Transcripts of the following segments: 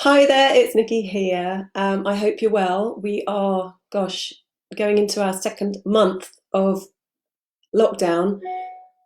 Hi there, it's Nikki here. I hope you're well. We are, going into our second month of lockdown,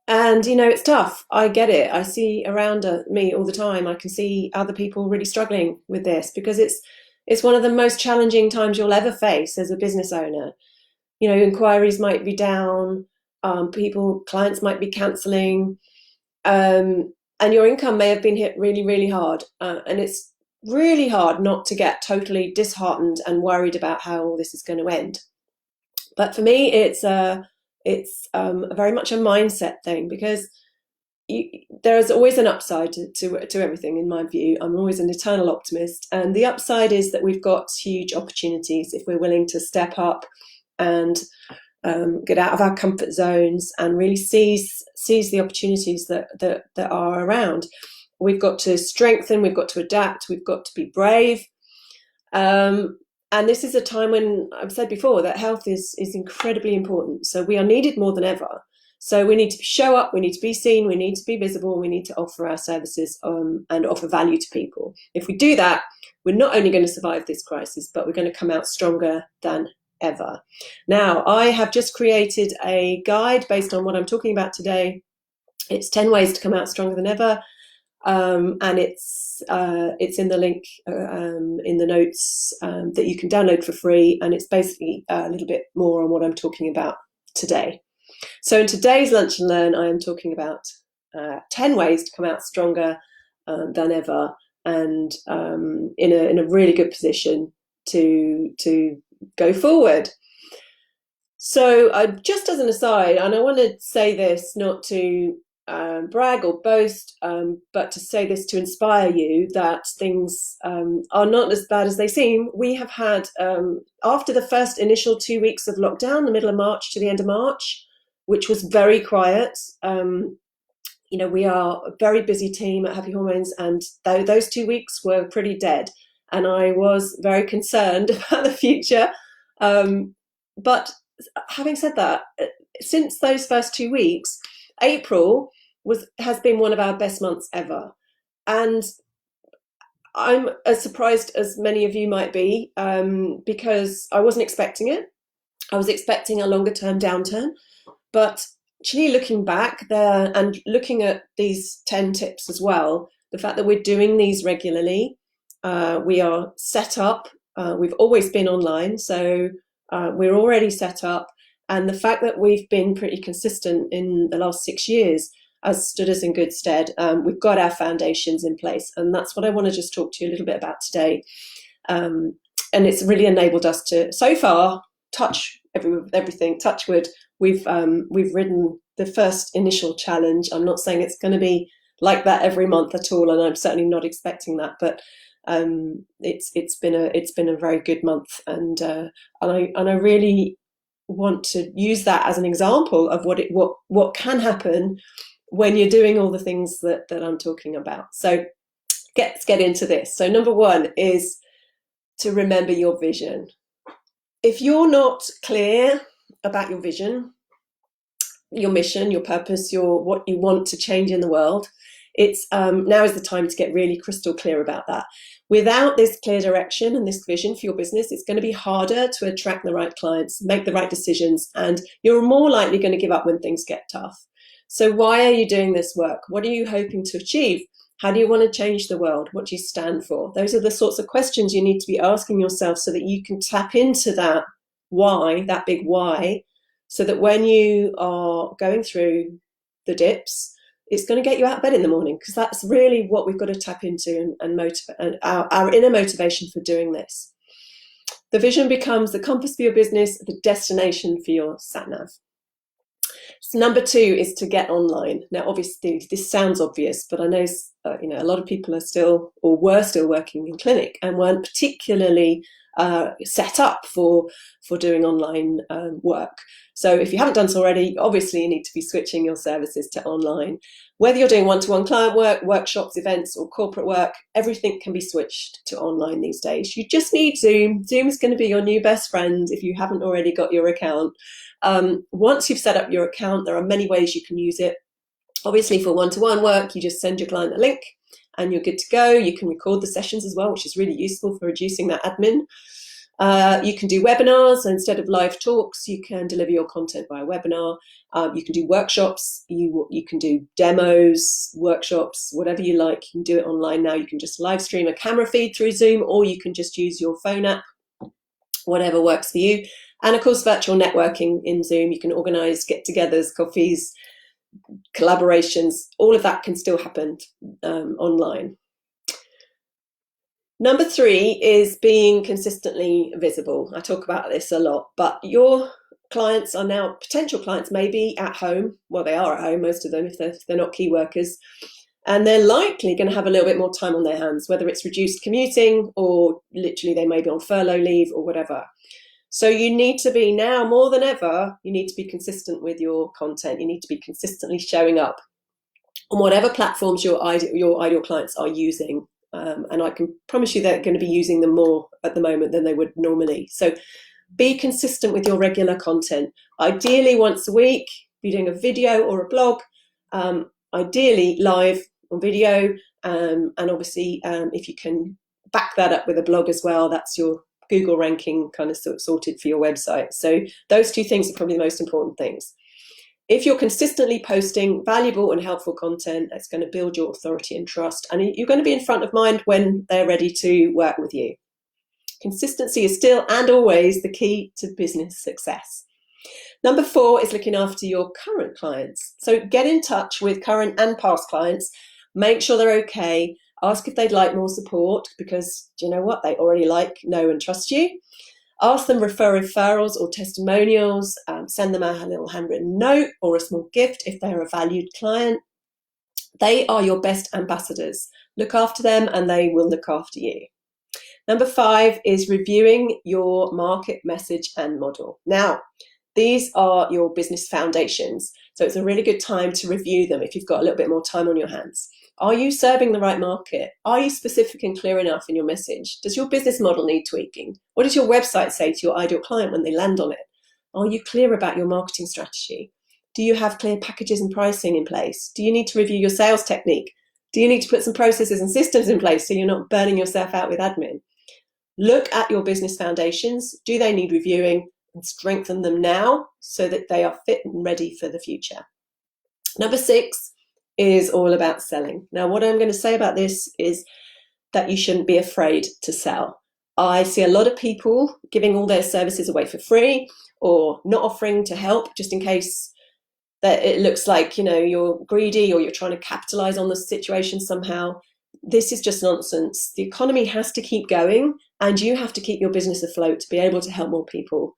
and it's tough. I get it. I see around me all the time. I can see other people really struggling with this because it's one of the most challenging times you'll ever face as a business owner. Inquiries might be down, clients might be cancelling, and your income may have been hit really, really hard. And it's really hard not to get totally disheartened and worried about how all this is going to end. But for me, it's very much a mindset thing because there is always an upside to everything, in my view. I'm always an eternal optimist. And the upside is that we've got huge opportunities if we're willing to step up and get out of our comfort zones and really seize the opportunities that are around. We've got to strengthen, we've got to adapt, we've got to be brave. And this is a time when I've said before that health is incredibly important. So we are needed more than ever. So we need to show up, we need to be seen, we need to be visible, we need to offer our services and offer value to people. If we do that, we're not only going to survive this crisis, but we're going to come out stronger than ever. Now, I have just created a guide based on what I'm talking about today. It's 10 ways to come out stronger than ever. And it's in the link in the notes that you can download for free. And it's basically a little bit more on what I'm talking about today. So in today's Lunch and Learn, I am talking about 10 ways to come out stronger than ever, and in a really good position to go forward. So just as an aside, and I want to say this not to brag or boast, but to say this to inspire you that things are not as bad as they seem. We have had, after the first initial 2 weeks of lockdown, the middle of March to the end of March, which was very quiet. We are a very busy team at Happy Hormones, and those 2 weeks were pretty dead. And I was very concerned about the future. But having said that, since those first 2 weeks, April has been one of our best months ever. And I'm as surprised as many of you might be, because I wasn't expecting it. I was expecting a longer term downturn. But actually looking back there and looking at these 10 tips as well, the fact that we're doing these regularly, we are set up, we've always been online, so we're already set up. And the fact that we've been pretty consistent in the last 6 years has stood us in good stead. We've got our foundations in place, and that's what I want to just talk to you a little bit about today. And it's really enabled us to, so far, touch everything, touch wood. We've ridden the first initial challenge. I'm not saying it's going to be like that every month at all, and I'm certainly not expecting that. But it's been a very good month, and I really want to use that as an example of what can happen when you're doing all the things that I'm talking about. So let's get into this. So number one is to remember your vision. If you're not clear about your vision, your mission, your purpose, what you want to change in the world, it's now is the time to get really crystal clear about that. Without this clear direction and this vision for your business, it's going to be harder to attract the right clients, make the right decisions, and you're more likely going to give up when things get tough. So why are you doing this work? What are you hoping to achieve? How do you want to change the world? What do you stand for? Those are the sorts of questions you need to be asking yourself so that you can tap into that why, that big why, so that when you are going through the dips, it's going to get you out of bed in the morning, because that's really what we've got to tap into and motivate, and our inner motivation for doing this. The vision becomes the compass for your business, the destination for your sat-nav. So number two is to get online. Now, obviously, this sounds obvious, but I know a lot of people are still, or were still, working in clinic and weren't particularly set up for doing online work. So if you haven't done so already, obviously you need to be switching your services to online. Whether you're doing one-to-one client work, workshops, events, or corporate work, everything can be switched to online these days. You just need Zoom. Zoom is going to be your new best friend if you haven't already got your account. Once you've set up your account, there are many ways you can use it. Obviously, for one-to-one work, you just send your client a link and you're good to go. You can record the sessions as well, which is really useful for reducing that admin. You can do webinars. So instead of live talks, you can deliver your content via webinar. You can do workshops. You can do demos, workshops, whatever you like. You can do it online now. You can just live stream a camera feed through Zoom, or you can just use your phone app, whatever works for you. And of course, virtual networking in Zoom. You can organize get-togethers, coffees, collaborations. All of that can still happen online. Number 3 is being consistently visible. I talk about this a lot, but your clients are now, potential clients may be at home. Well, they are at home, most of them, if they're not key workers. And they're likely going to have a little bit more time on their hands, whether it's reduced commuting or literally they may be on furlough leave or whatever. So you need to be, now more than ever, you need to be consistent with your content. You need to be consistently showing up on whatever platforms your ideal clients are using. And I can promise you they're going to be using them more at the moment than they would normally. So be consistent with your regular content. Ideally once a week, be doing a video or a blog, ideally live on video, and obviously if you can back that up with a blog as well, that's your Google ranking kind of sorted for your website. So those 2 things are probably the most important things. If you're consistently posting valuable and helpful content, that's going to build your authority and trust, and you're going to be in front of mind when they're ready to work with you. Consistency is still and always the key to business success. Number 4 is looking after your current clients. So get in touch with current and past clients, make sure they're okay, ask if they'd like more support, because do you know what? They already like, know and trust you. Ask them refer referrals or testimonials, send them a little handwritten note or a small gift if they're a valued client. They are your best ambassadors. Look after them and they will look after you. Number 5 is reviewing your market message and model. Now, these are your business foundations, so it's a really good time to review them if you've got a little bit more time on your hands. Are you serving the right market? Are you specific and clear enough in your message? Does your business model need tweaking? What does your website say to your ideal client when they land on it? Are you clear about your marketing strategy? Do you have clear packages and pricing in place? Do you need to review your sales technique? Do you need to put some processes and systems in place so you're not burning yourself out with admin? Look at your business foundations. Do they need reviewing? And strengthen them now so that they are fit and ready for the future. Number 6 is all about selling. Now, what I'm going to say about this is that you shouldn't be afraid to sell. I see a lot of people giving all their services away for free or not offering to help just in case that it looks like, you know, you're greedy or you're trying to capitalize on the situation somehow. This is just nonsense. The economy has to keep going and you have to keep your business afloat to be able to help more people.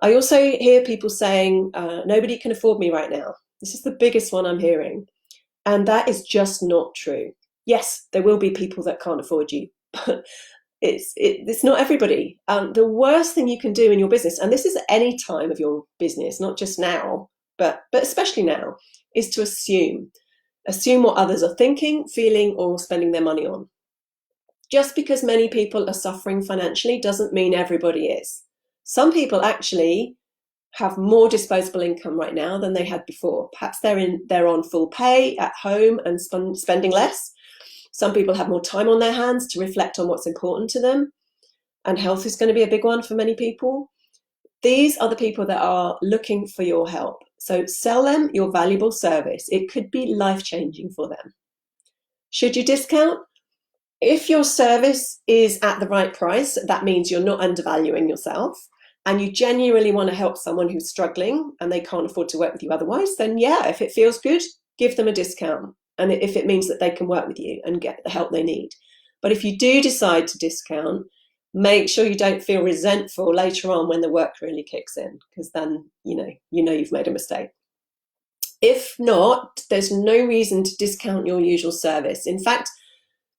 I also hear people saying, nobody can afford me right now. This is the biggest one I'm hearing. And that is just not true. Yes, there will be people that can't afford you, but it's not everybody. The worst thing you can do in your business, and this is at any time of your business, not just now, but especially now, is to assume what others are thinking, feeling, or spending their money on. Just because many people are suffering financially doesn't mean everybody is. Some people actually have more disposable income right now than they had before. Perhaps they're on full pay at home and spending less. Some people have more time on their hands to reflect on what's important to them. And health is going to be a big one for many people. These are the people that are looking for your help. So sell them your valuable service. It could be life-changing for them. Should you discount? If your service is at the right price, that means you're not undervaluing yourself, and you genuinely want to help someone who's struggling and they can't afford to work with you otherwise, then yeah, if it feels good, give them a discount. And if it means that they can work with you and get the help they need. But if you do decide to discount, make sure you don't feel resentful later on when the work really kicks in, because then you know you've made a mistake. If not, there's no reason to discount your usual service. In fact,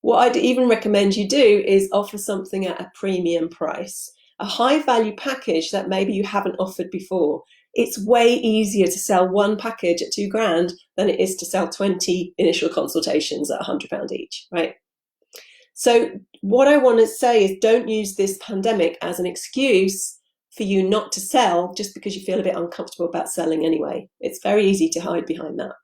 what I'd even recommend you do is offer something at a premium price, a high value package that maybe you haven't offered before. It's way easier to sell one package at $2,000 than it is to sell 20 initial consultations at £100 each, right? So what I want to say is don't use this pandemic as an excuse for you not to sell just because you feel a bit uncomfortable about selling anyway. It's very easy to hide behind that.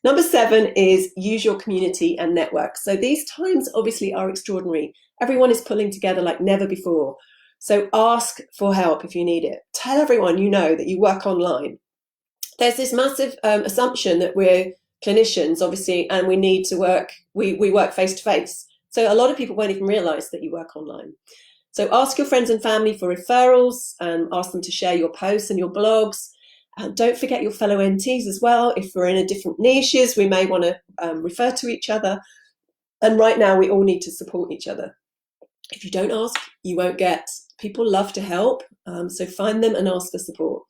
Number 7 is use your community and network. So these times obviously are extraordinary. Everyone is pulling together like never before. So ask for help if you need it. Tell everyone you know that you work online. There's this massive assumption that we're clinicians, obviously, and we need to work, we work face to face. So a lot of people won't even realize that you work online. So ask your friends and family for referrals, and ask them to share your posts and your blogs. Don't forget your fellow NTs as well. If we're in a different niches, we may want to refer to each other. And right now, we all need to support each other. If you don't ask, you won't get. People love to help, so find them and ask for support.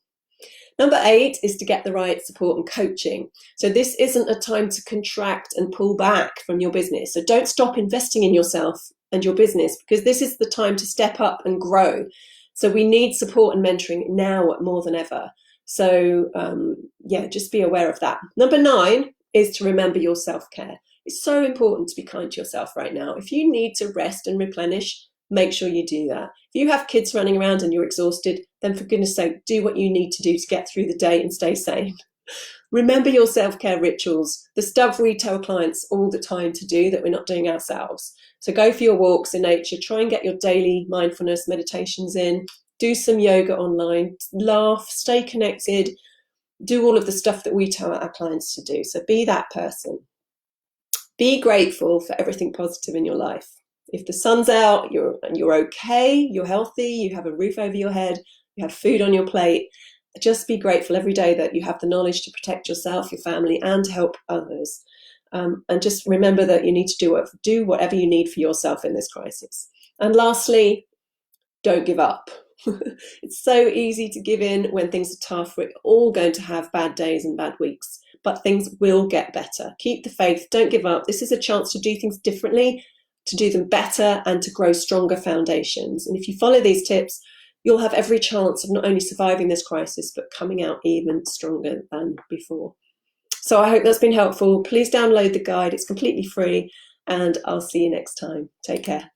Number 8 is to get the right support and coaching. So this isn't a time to contract and pull back from your business. So don't stop investing in yourself and your business, because this is the time to step up and grow. So we need support and mentoring now more than ever. So yeah, just be aware of that. Number 9 is to remember your self-care. It's so important to be kind to yourself right now. If you need to rest and replenish, make sure you do that. If you have kids running around and you're exhausted, then for goodness sake, do what you need to do to get through the day and stay sane. Remember your self-care rituals, the stuff we tell clients all the time to do that we're not doing ourselves. So go for your walks in nature, try and get your daily mindfulness meditations in, do some yoga online, laugh, stay connected, do all of the stuff that we tell our clients to do. So be that person. Be grateful for everything positive in your life. If the sun's out, you're okay, you're healthy, you have a roof over your head, you have food on your plate, just be grateful every day that you have the knowledge to protect yourself, your family, and to help others. And just remember that you need to do whatever you need for yourself in this crisis. And lastly, don't give up. It's so easy to give in when things are tough. We're all going to have bad days and bad weeks, but things will get better. Keep the faith, don't give up. This is a chance to do things differently, to do them better, and to grow stronger foundations. And if you follow these tips, you'll have every chance of not only surviving this crisis, but coming out even stronger than before. So I hope that's been helpful. Please download the guide. It's completely free, and I'll see you next time. Take care.